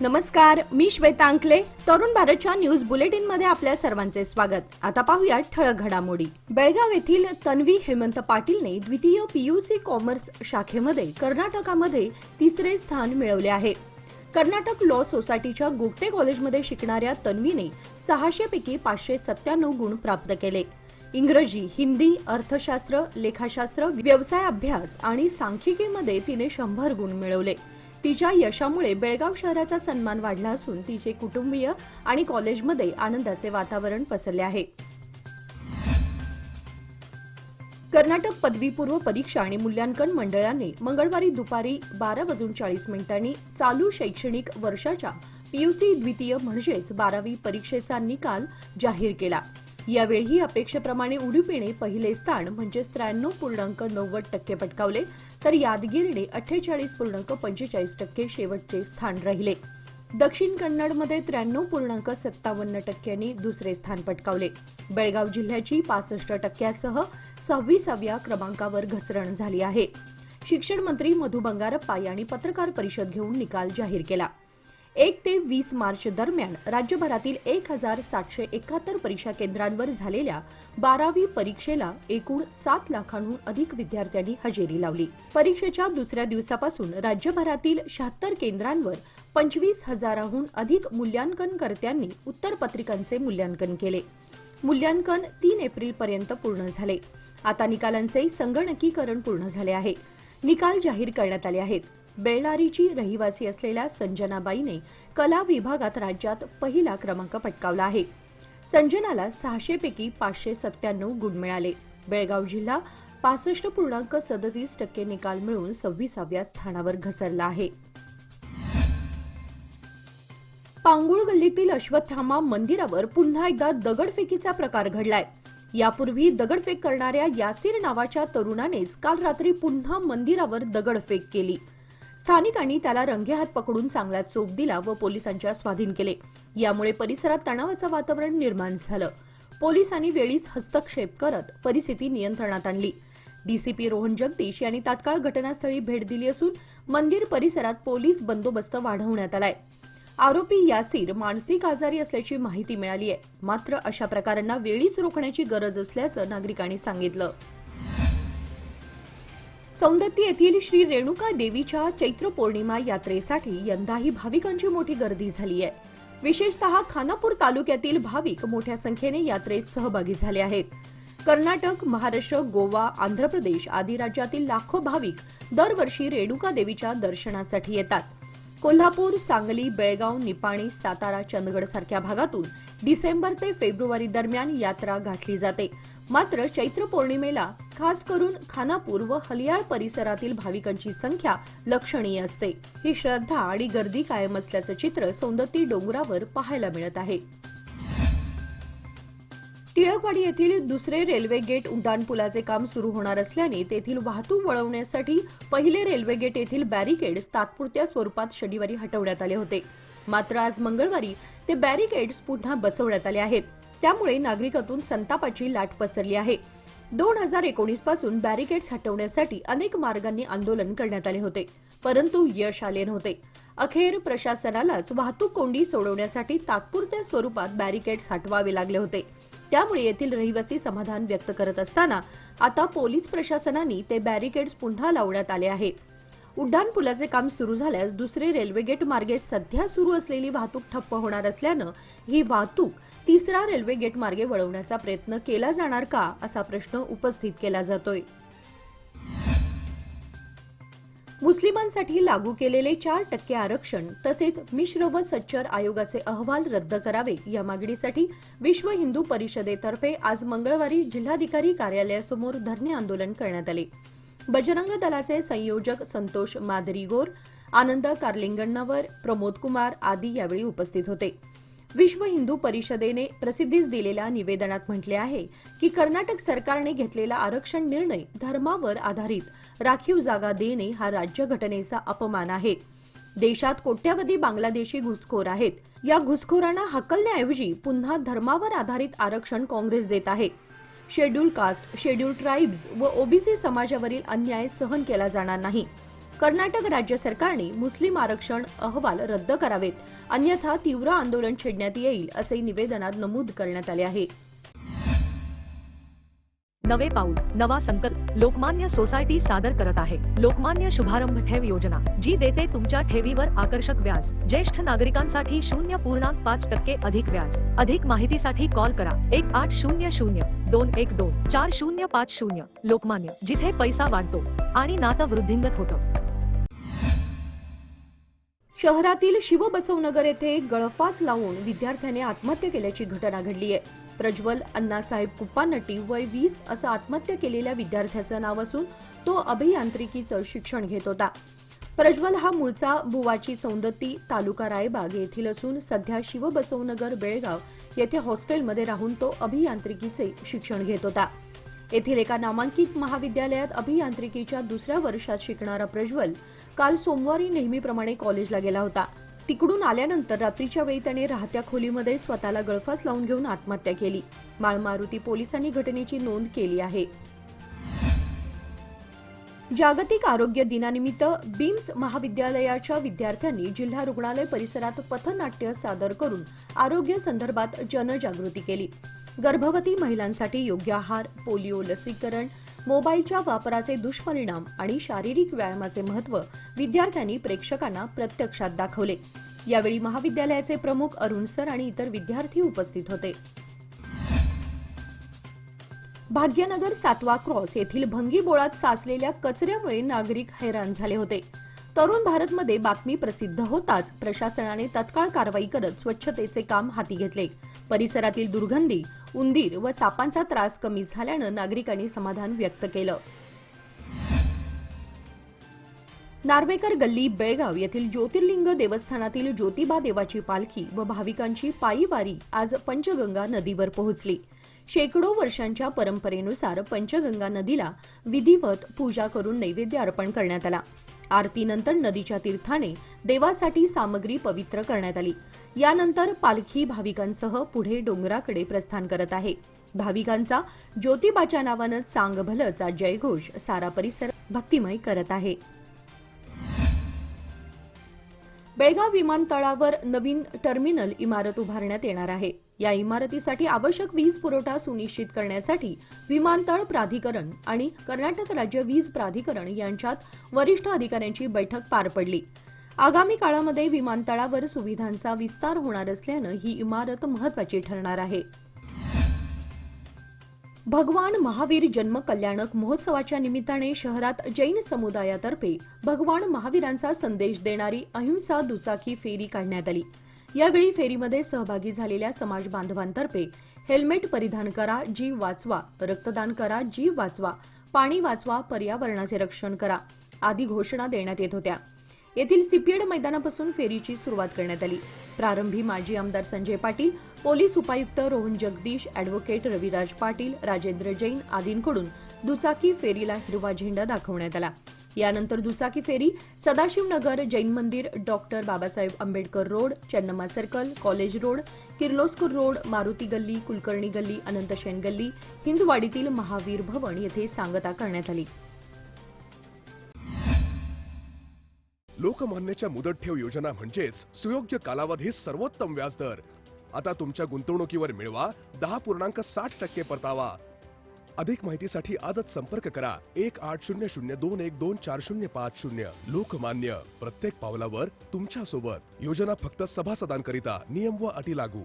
नमस्कार, मी श्वेता अंकले. तरुण भारतच्या न्यूज बुलेटिन मध्ये आपल्या सर्वांचे स्वागत. आता पाहूया ठळक घडामोडी. बेळगाव येथील तन्वी हेमंत पाटीलने द्वितीय पीयूसी कॉमर्स शाखेमध्ये कर्नाटकामध्ये तिसरे स्थान मिळवले आहे. कर्नाटक लॉ सोसायटीच्या गोगटे कॉलेजमध्ये शिकणाऱ्या तन्वीने 600 पैकी 597 गुण प्राप्त केले. इंग्रजी, हिंदी, अर्थशास्त्र, लेखाशास्त्र, व्यवसाय अभ्यास आणि सांख्यिकीमध्ये तिने 100 गुण मिळवले. तिच्या यशामुळे बेळगाव शहराचा सन्मान वाढला असून तिचे कुटुंबीय आणि कॉलेजमध्ये आनंदाचे वातावरण पसरले आहे. कर्नाटक पदवीपूर्व परीक्षा आणि मूल्यांकन मंडळाने मंगळवारी दुपारी 12:40 चालू शैक्षणिक वर्षाच्या पीयूसी द्वितीय म्हणजेच 12वी परीक्षेचा निकाल जाहीर केला. यावेळी अपेक्षेप्रमाणे उडुपीने पहिले स्थान म्हणजेच 93.90% पटकावले, तर यादगिरीने 48.45% शेवटचे स्थान राहिले. दक्षिण कन्नडमध्ये 93.57% दुसरे स्थान पटकावले. बेळगाव जिल्ह्याची 65% 26व्या क्रमांकावर घसरण झाली आहे. शिक्षण मंत्री मधु बंगारप्पा यांनी पत्रकार परिषद घेऊन निकाल जाहीर केला. 1 ते 20 मार्च दरम्यान राज्यभरातील 1771 परीक्षा केंद्रांवर झालेल्या 12वी परीक्षेला एकूण 7 लाखांहून अधिक विद्यार्थ्यांनी हजेरी लावली. परीक्षेच्या दुसऱ्या दिवसापासून राज्यभरातील 76 केंद्रांवर 25,000हून अधिक मूल्यांकनकर्त्यांनी उत्तरपत्रिकांचे मूल्यांकन केले. मूल्यांकन 3 एप्रिलपर्यंत पूर्ण झाले. आता निकालांचे संगणकीकरण पूर्ण झाले आहे. निकाल जाहीर करण्यात आले आहेत. बेळ्ळारीची रहिवासी असलेल्या संजनाबाईने कला विभागात राज्यात पहिला क्रमांक पटकावला आहे. संजनाला 600 पैकी 597 गुण मिळाले. बेळगाव जिल्हा 65.37% निकाल मिळवून 26व्या स्थानावर घसरला आहे. पांगुळ गल्लीतील अश्वत्थामा मंदिरावर पुन्हा एकदा दगडफेकीचा प्रकार घडलाय. यापूर्वी दगडफेक करणाऱ्या यासीर नावाच्या तरुणानेच काल रात्री पुन्हा मंदिरावर दगडफेक केली. स्थानिकांनी त्याला रंगेहात पकडून चांगला चोप दिला व पोलिसांच्या स्वाधीन केले. यामुळे परिसरात तणावाचं वातावरण निर्माण झालं. पोलिसांनी वेळीच हस्तक्षेप करत परिस्थिती नियंत्रणात आणली. डीसीपी रोहन जगदीश यांनी तात्काळ घटनास्थळी भेट दिली असून मंदिर परिसरात पोलीस बंदोबस्त वाढवण्यात आलाय. आरोपी यासीर मानसिक आजारी असल्याची माहिती मिळाली आहे. मात्र अशा प्रकारांना वेळीच रोखण्याची गरज असल्याचं नागरिकांनी सांगितलं. सौंदत्ती येथील श्री रेणुका देवीच्या चैत्र पौर्णिमा यात्रेसाठी यंदाही भाविकांची मोठी गर्दी झाली आहे. विशेषतः खानापूर तालुक्यातील भाविक मोठ्या संख्येने यात्रेत सहभागी झाले आहेत. कर्नाटक, महाराष्ट्र, गोवा, आंध्र प्रदेश आदी राज्यातील लाखो भाविक दरवर्षी रेणुका देवीच्या दर्शनासाठी येतात. कोल्हापूर, सांगली, बेळगाव, निपाणी, सातारा, चंदगड सारख्या भागातून डिसेंबर ते फेब्रुवारी दरम्यान यात्रा गाठली जाते. मात्र चैत्र पौर्णिमेला खास करून खानापूर व हलियाळ परिसरातील भाविकांची संख्या लक्षणीय असते. ही श्रद्धा आणि गर्दी कायम असल्याचं चित्र सौंदत्ती डोंगरावर पाहायला मिळत आहे. टिळकवाडी येथील दुसरे रेल्वे गेट उड्डाणपुलाचे काम सुरू होणार असल्याने तेथील वाहतूक वळवण्यासाठी पहिले रेल्वे गेट येथील बॅरिकेड्स तात्पुरत्या स्वरूपात शनिवारी हटवण्यात आले होते. मात्र आज मंगळवारी ते बॅरिकेड्स पुन्हा बसवण्यात आले आहेत. त्यामुळे नागरिकातून संतापाची लाट पसरली आहे. 2019 पासून बॅरिकेड्स हटवण्यासाठी अनेक मार्गांनी आंदोलन करण्यात आले होते, परंतु यश आले नव्हते. अखेर प्रशासनालाच वाहतूक कोंडी सोडवण्यासाठी तात्पुरत्या स्वरूपात बॅरिकेड्स हटवावे लागले होते. त्यामुळे येथील रहिवासी समाधान व्यक्त करत असताना आता पोलीस प्रशासनाने ते बॅरिकेड्स पुन्हा लावण्यात आले आहे. उड्डाणपुलाचे काम सुरू झाल्यास दुसरे रेल्वे गेट मार्गे सध्या सुरू असलेली वाहतूक ठप्प होणार असल्यानं ही वाहतूक तिसरा रेल्वे गेट मार्गे वळवण्याचा प्रयत्न केला जाणार का, असा प्रश्न उपस्थित केला जातोय. मुस्लिमांसाठी लागू केलेले 4% आरक्षण तसेच मिश्र व सच्चर आयोगाचे अहवाल रद्द करावे या मागणीसाठी विश्व हिंदू परिषदेतर्फे आज मंगळवारी जिल्हाधिकारी कार्यालयासमोर धरणे आंदोलन करण्यात आले. बजरंग दलाचे संयोजक संतोष मादरीगोर, आनंद कार्लिंगण्णवर, प्रमोद कुमार आदी यावेळी उपस्थित होते. विश्व हिंदू परिषदेने प्रसिद्धीस दिलेल्या निवेदनात म्हटले आहे की कर्नाटक सरकारने घेतलेला आरक्षण निर्णय धर्मावर आधारित राखीव जागा देणे हा राज्यघटनेचा अपमान आहे. देशात कोट्यावधी बांगलादेशी घुसखोर आहेत. या घुसखोरांना हकलण्याऐवजी पुन्हा धर्मावर आधारित आरक्षण काँग्रेस देत आहे. शेड्यूल कास्ट, शेड्यूल ट्राइब्स व ओबीसी समाजावरील अन्याय सहन केला जाणार नाही. कर्नाटक राज्य सरकारने मुस्लिम आरक्षण अहवाल रद्द करावेत, अन्यथा तीव्र आंदोलन छेडण्यात येईल असे निवेदनात नमूद करण्यात आले आहे. नवे पाऊल नवा संकल्प लोकमान्य सोसायटी सादर करत आहे लोकमान्य शुभारंभ ठेव योजना, जी देते तुमच्या ठेवीवर आकर्षक व्याज. ज्येष्ठ नागरिकांसाठी 0.5% अधिक व्याज. अधिक माहितीसाठी कॉल करा 1800-212-4050. लोकमान्य, जिथे पैसा वाढतो आणि नातं वृद्धिंगत होतं. शहरातील शिवबसवनगर येथे गळफास लावून विद्यार्थ्याने आत्महत्या केल्याची घटना घडली आहे. प्रज्वल अण्णासाहेब कुप्पानट्टी वय 20 असं आत्महत्या केलेल्या विद्यार्थ्याचं नाव असून तो अभियांत्रिकीचं शिक्षण घेत होता. प्रज्वल हा मूळचा बुवाची सौंदत्ती तालुका रायबाग येथील असून सध्या शिवबसवनगर बेळगाव येथे हॉस्टेलमध्ये राहून तो अभियांत्रिकीचे शिक्षण घेत होता. येथील एका नामांकित महाविद्यालयात अभियांत्रिकीच्या दुसऱ्या वर्षात शिकणारा प्रज्वल काल सोमवारी नेहमीप्रमाणे कॉलेजला गेला होता. तिकडून आल्यानंतर रात्रीच्या वेळी त्याने राहत्या खोलीमध्ये स्वतःला गळफास लावून घेऊन आत्महत्या केली. माळमारुती पोलिसांनी घटनेची नोंद केली आहे. जागतिक आरोग्य दिनानिमित्त बीम्स महाविद्यालयाच्या विद्यार्थ्यांनी जिल्हा रुग्णालय परिसरात पथनाट्य सादर करून आरोग्य संदर्भात जनजागृती केली. गर्भवती महिलांसाठी योग्य आहार, पोलिओ लसीकरण, मोबाईलच्या वापराचे दुष्परिणाम आणि शारीरिक व्यायामाचे महत्त्व विद्यार्थ्यांनी प्रेक्षकांना प्रत्यक्षात दाखवले. यावेळी महाविद्यालयाचे प्रमुख अरुण सर आणि इतर विद्यार्थी उपस्थित होते. भाग्यनगर 7वा क्रॉस येथील भंगीबोळात साचलेल्या कचऱ्यामुळे नागरिक हैराण झाले होते. तरुण भारतमध्ये बातमी प्रसिद्ध होताच प्रशासनाने तत्काळ कारवाई करत स्वच्छतेचे काम हाती घेतले. परिसरातील दुर्गंधी, उंदीर व सापांचा त्रास कमी झाल्यानं नागरिकांनी समाधान व्यक्त केलं. नार्वेकर गल्ली बेळगाव येथील ज्योतिर्लिंग देवस्थानातील ज्योतिबा देवाची पालखी व भाविकांची पायी वारी आज पंचगंगा नदीवर पोहोचली. शेकडो वर्षांच्या परंपरेनुसार पंचगंगा नदीला विधिवत पूजा करून नैवेद्य अर्पण करण्यात आला. आरतीनंतर नदीच्या तीर्थाने देवासाठी सामग्री पवित्र करण्यात आली. यानंतर पालखी भाविकांसह पुढे डोंगराकडे प्रस्थान करत आहे. भाविकांचा ज्योतिबाच्या नावानं सांग भलचा जयघोष सारा परिसर भक्तिमय करत आहे. बेळगाव विमानतळावर नवीन टर्मिनल इमारत उभारण्यात येणार आहे. या इमारतीसाठी आवश्यक वीज पुरवठा सुनिश्चित करण्यासाठी विमानतळ प्राधिकरण आणि कर्नाटक राज्य वीज प्राधिकरण यांच्यात वरिष्ठ अधिकाऱ्यांची बैठक पार पडली. आगामी काळामध्ये विमानतळावर सुविधांचा विस्तार होणार असल्यानं ही इमारत महत्त्वाची ठरणार आहे. भगवान महावीर जन्म कल्याणक महोत्सवाच्या निमित्ताने शहरात जैन समुदायातर्फे भगवान महावीरांचा संदेश देणारी अहिंसा दुचाकी फेरी काढण्यात आली. यावेळी फेरीमध्ये सहभागी झालेल्या समाज बांधवांतर्फे हेल्मेट परिधान करा, जीव वाचवा, रक्तदान करा, जीव वाचवा, पाणी वाचवा, पर्यावरणाचे रक्षण करा आदी घोषणा देण्यात येत होत्या. येथील सीपीएड मैदानापासून फेरीची सुरुवात करण्यात आली. प्रारंभी माजी आमदार संजय पाटील, पोलीस उपायुक्त रोहन जगदीश, ॲडव्होकेट रविराज पाटील, राजेंद्र जैन आदींकडून दुचाकी फेरीला हिरवा झेंडा दाखवण्यात आला. यानंतर दुचाकी फेरी Sadashivnagar, Jain Mandir, doctor Babasaheb Ambedkar road, Channamma circle, college road, Kirloskar road, Maruti Galli, Kulkarni गल्ली, अनंतशेन गल्ली, हिंदवाडीतील महावीर भवन येथे सांगता करण्यात आली. लोकमान्यच्या मुदत ठेव योजना म्हणजेच सुयोग्य कालावधी सर्वोत्तम व्याजदर. आता तुमच्या गुंतवणुकीवर मिळवा 10.60% परतावा. अधिक माहितीसाठी आजच संपर्क करा 1800-212-4050. लोकमान्य, प्रत्येक पावलावर तुमच्या सोबत. योजना फक्त सभासदांकरिता. नियम व अटी लागू.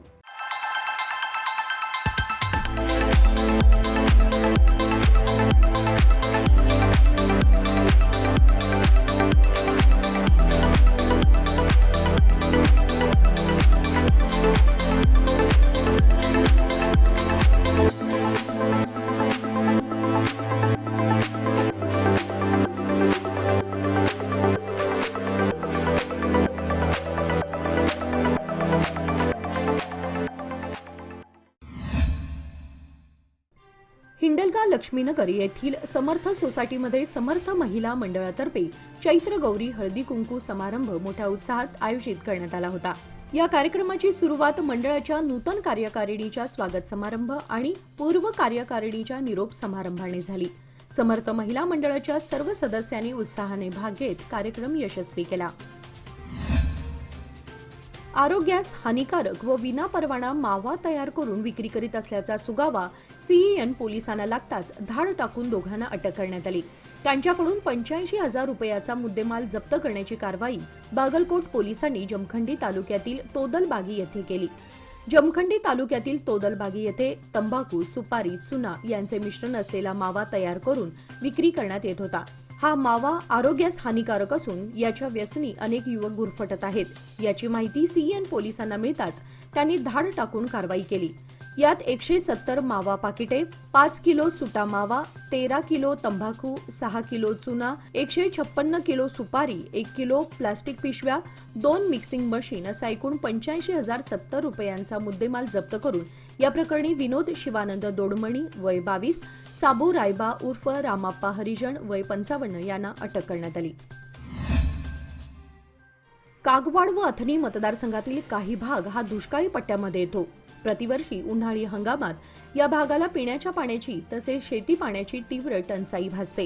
हिंडलगा लक्ष्मीनगर येथील समर्थ सोसायटीमध्ये समर्थ महिला मंडळातर्फे चैत्र गौरी हळदी कुंकू समारंभ मोठ्या उत्साहात आयोजित करण्यात आला होता. या कार्यक्रमाची सुरुवात मंडळाच्या नूतन कार्यकारिणीच्या स्वागत समारंभ आणि पूर्व कार्यकारिणीच्या निरोप समारंभाने झाली. समर्थ महिला मंडळाच्या सर्व सदस्यांनी उत्साहाने भाग घेत कार्यक्रम यशस्वी केला. आरोग्यास हानिकारक व विनापरवाना मावा तयार करून विक्री करीत असल्याचा सुगावा सीईएन पोलिसांना लागताच धाड टाकून दोघांना अटक करण्यात आली. त्यांच्याकडून 85,000 रुपयाचा मुद्देमाल जप्त करण्याची कारवाई बागलकोट पोलिसांनी जमखंडी तालुक्यातील तोदलबागी येथे केली. जमखंडी तालुक्यातील तोदलबागी येथे तंबाखू, सुपारी, चुना यांचे मिश्रण असलेला मावा तयार करून विक्री करण्यात येत होता. हा मावा आरोग्यास हानिकारक असून याच्या व्यसनी अनेक युवक गुरफटत आहेत. याची माहिती सीएन पोलिसांना मिळताच त्यांनी धाड टाकून कारवाई केली. यात 170 मावा पाकिटे, 5 किलो सुटा मावा, 13 किलो तंबाखू, 6 किलो चुना, 156 किलो सुपारी, 1 किलो प्लास्टिक पिशव्या, 2 मिक्सिंग मशीन असा एकूण 85,070 रुपयांचा मुद्देमाल जप्त करून या प्रकरणी विनोद शिवानंद दोडमणी वय 22, साबू रायबा उर्फ रामाप्पा हरिजन वय 55 यांना अटक करण्यात आली. कागवाड व अथणी मतदारसंघातील काही भाग हा दुष्काळी पट्ट्यामध्ये येतो. प्रतिवर्षी उन्हाळी हंगामात या भागाला पिण्याच्या पाण्याची तसेच शेती पाण्याची तीव्र टंचाई भासते.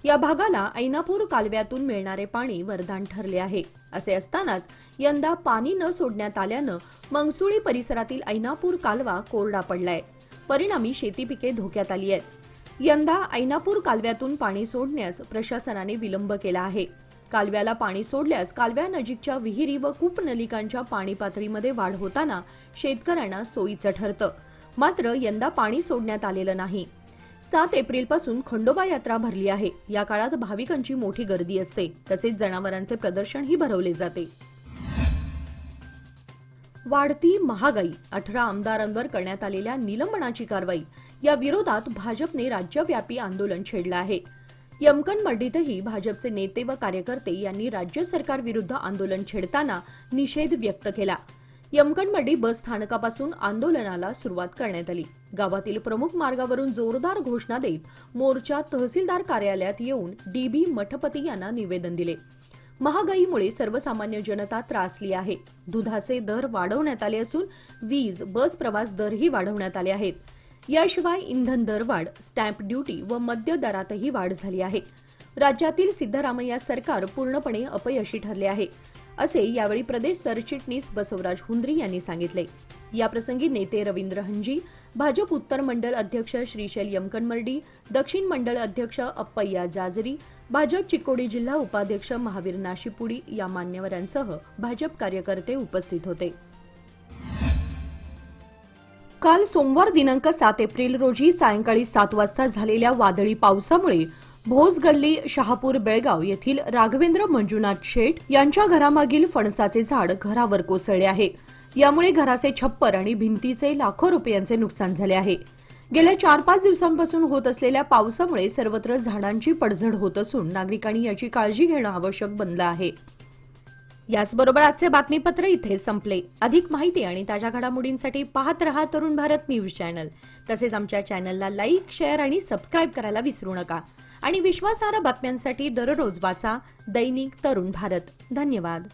या भागाला ऐनापूर कालव्यातून मिळणारे पाणी वरदान ठरले आहे. असे असतानाच यंदा पाणी न सोडण्यात आल्यानं मंगसुळी परिसरातील ऐनापूर कालवा कोरडा पडलाय. परिणामी शेती पिके धोक्यात आली आहेत. यंदा ऐनापूर कालव्यातून पाणी सोडण्यास प्रशासनाने विलंब केला आहे. कालव्याला पाणी सोडल्यास कालव्यानजीकच्या विहिरी व कूपनलिकांच्या पाणी पातळीमध्ये वाढ होताना शेतकऱ्यांना सोयीचं ठरतं. मात्र यंदा पाणी सोडण्यात आलेलं नाही. 7 एप्रिलपासून खंडोबा यात्रा भरली आहे. या काळात भाविकांची मोठी गर्दी असते. तसेच जनावरांचे प्रदर्शनही भरवले जाते. वाढती महागाई, 18 आमदारांवर करण्यात आलेल्या निलंबनाची कारवाई या विरोधात भाजपने राज्यव्यापी आंदोलन छेडलं आहे. यमकनमर्डीतही भाजपचे नेते व कार्यकर्ते यांनी राज्य सरकार विरुद्ध आंदोलन छेडताना निषेध व्यक्त केला. यमकनमर्डी बस स्थानकापासून आंदोलनाला सुरुवात करण्यात आली. गावातील प्रमुख मार्गावरून जोरदार घोषणा देत मोर्चा तहसीलदार कार्यालयात येऊन डीबी मठपती यांना निवेदन दिले. महागाईमुळे सर्वसामान्य जनता त्रासली आहे. दुधाचे दर वाढवण्यात आले असून वीज, बस प्रवास दरही वाढवण्यात आले आहेत. याशिवाय इंधन दरवाढ, स्टॅम्प ड्युटी व मद्य दरातही वाढ झाली आहे. राज्यातील सिद्धरामय्या सरकार पूर्णपणे अपयशी ठरले आहे, असे यावेळी प्रदेश सरचिटणीस बसवराज हुंद्री यांनी सांगितले. याप्रसंगी नेते रवींद्र हंजी, भाजप उत्तर मंडल अध्यक्ष श्रीशैल यमकनमर्डी, दक्षिण मंडळ अध्यक्ष अप्पय्या जाजरी, भाजप चिकोडी जिल्हा उपाध्यक्ष महावीर नाशिपुडी या मान्यवरांसह भाजप कार्यकर्ते उपस्थित होते. काल सोमवार दिनांक 7 एप्रिल रोजी सायंकाळी 7 वाजता झालेल्या वादळी पावसामुळे भोस गल्ली, शहापूर, बेळगाव येथील राघवेंद्र मंजुनाथ शेठ यांच्या घरामागील फणसाचे झाड घरावर कोसळले आहे. यामुळे घराचे छप्पर आणि भिंतीचे लाखो रुपयांचे नुकसान झाले आहे. गेल्या 4-5 दिवसांपासून होत असलेल्या पावसामुळे सर्वत्र झाडांची पडझड होत असून नागरिकांनी याची काळजी घेणं आवश्यक बनलं आहे. याचबरोबर आजचे बातमीपत्र इथे संपले. अधिक माहिती आणि ताज्या घडामोडींसाठी पाहत रहा तरुण भारत न्यूज चॅनल. तसेच आमच्या चॅनलला लाईक, शेअर आणि सबस्क्राईब करायला विसरू नका. आणि विश्वासार्ह बातम्यांसाठी दररोज वाचा दैनिक तरुण भारत. धन्यवाद.